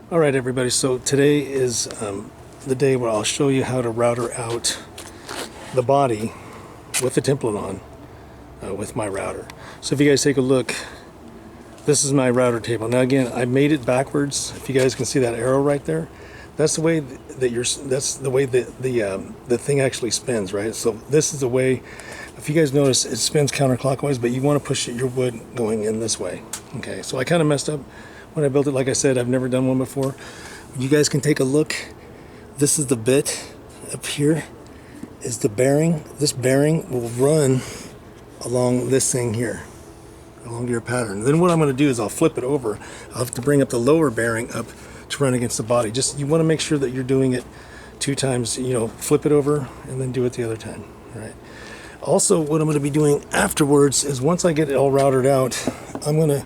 All right, everybody. So today is the day where I'll show you how to router out the body with the template on with my router. So if you guys take a look, this is my router table. Now again, I made it backwards. If you guys can see that arrow right there, that's the way the thing actually spins, right? So this is the way. If you guys notice, it spins counterclockwise, but you want to push your wood going in this way. Okay, so I kind of messed up when I built it. Like I said, I've never done one before. You guys can take a look. This is the bit up here is the bearing. This bearing will run along this thing here, along your pattern. Then what I'm going to do is I'll flip it over. I'll have to bring up the lower bearing up to run against the body. Just, you want to make sure that you're doing it 2 times, flip it over and then do it the other time, all right? Also, what I'm going to be doing afterwards is once I get it all routed out, I'm going to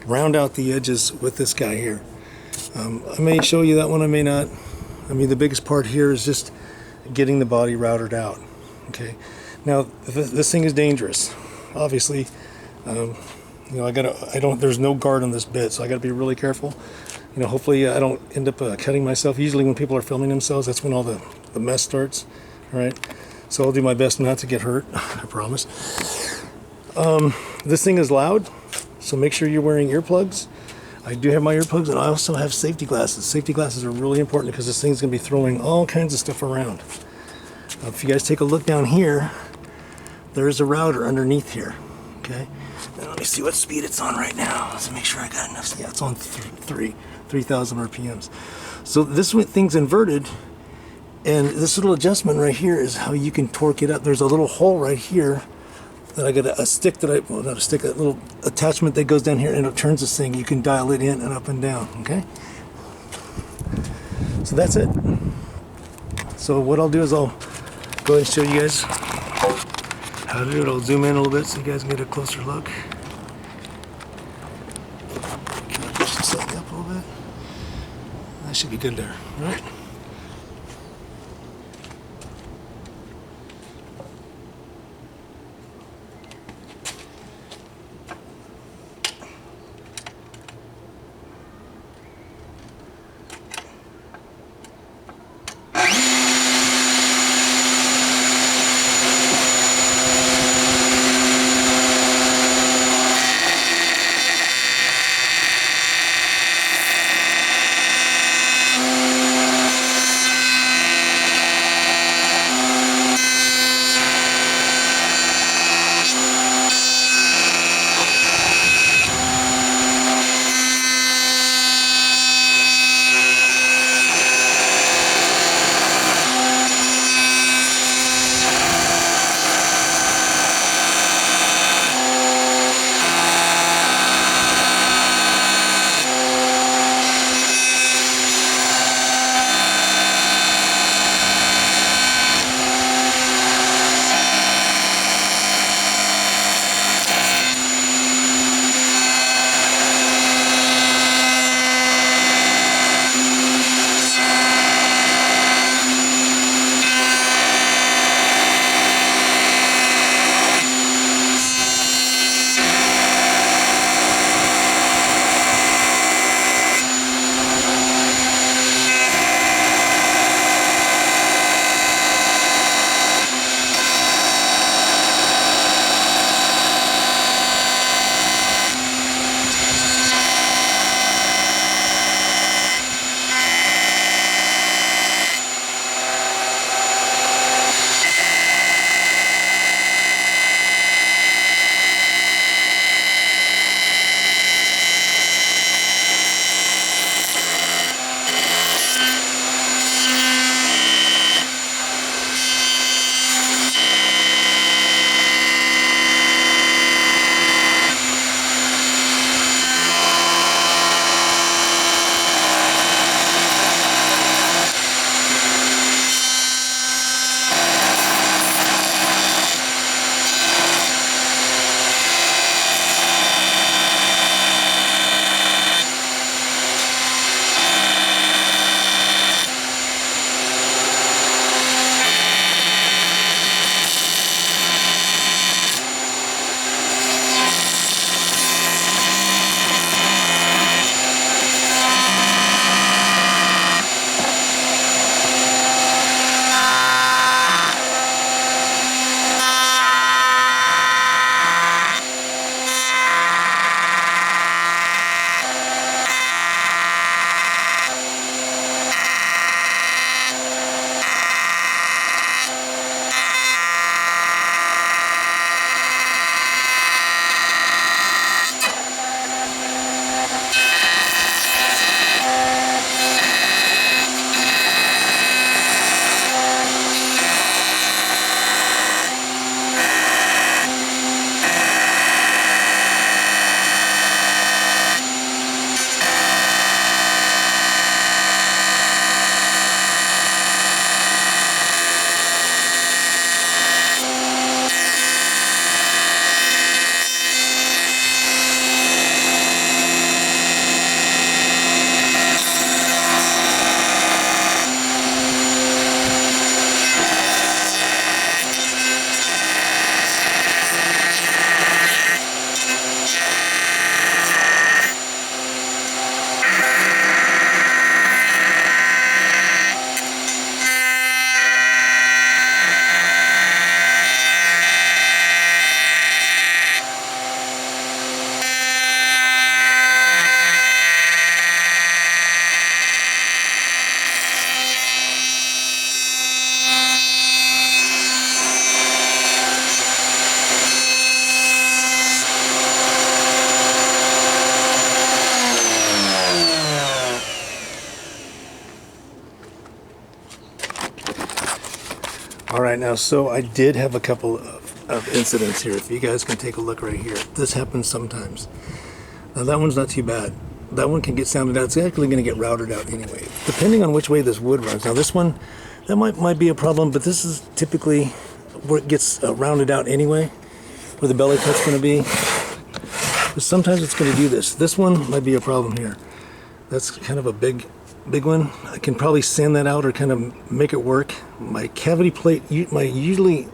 round out the edges with this guy here. I may show you that one, I may not. I mean, the biggest part here is just getting the body routed out. Okay. Now, this thing is dangerous. Obviously, there's no guard on this bit, so I got to be really careful. Hopefully I don't end up cutting myself. Usually when people are filming themselves, that's when all the mess starts. All right. So I'll do my best not to get hurt, I promise. This thing is loud, so make sure you're wearing earplugs. I do have my earplugs, and I also have safety glasses. Safety glasses are really important because this thing's going to be throwing all kinds of stuff around. If you guys take a look down here, there's a router underneath here. Okay, now let me see what speed it's on right now. Let's make sure I got enough. Yeah, it's on 3,000 RPMs. So this thing's inverted. And this little adjustment right here is how you can torque it up. There's a little hole right here that I got a stick that a little attachment that goes down here and it turns this thing. You can dial it in and up and down, okay? So that's it. So what I'll do is I'll go ahead and show you guys how to do it. I'll zoom in a little bit so you guys can get a closer look. Push this up a little bit. That should be good there, all right? All right, now, so I did have a couple of incidents here. If you guys can take a look right here. This happens sometimes. Now, that one's not too bad. That one can get sounded out. It's actually going to get routed out anyway, depending on which way this wood runs. Now, this one, that might be a problem, but this is typically where it gets rounded out anyway, where the belly cut's going to be. But sometimes it's going to do this. This one might be a problem here. That's kind of a big one. I can probably sand that out or kind of make it work. My cavity plate, the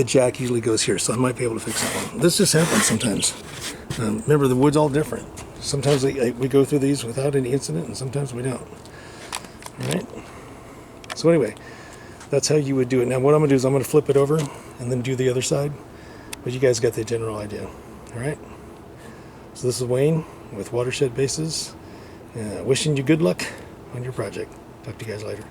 jack usually goes here, so I might be able to fix that one. This just happens sometimes. Remember, the wood's all different. Sometimes we go through these without any incident, and sometimes we don't. All right. So anyway, that's how you would do it. Now, what I'm gonna do is I'm gonna flip it over and then do the other side. But you guys got the general idea. All right. So this is Wayne with Watershed Basses. Wishing you good luck on your project. Talk to you guys later.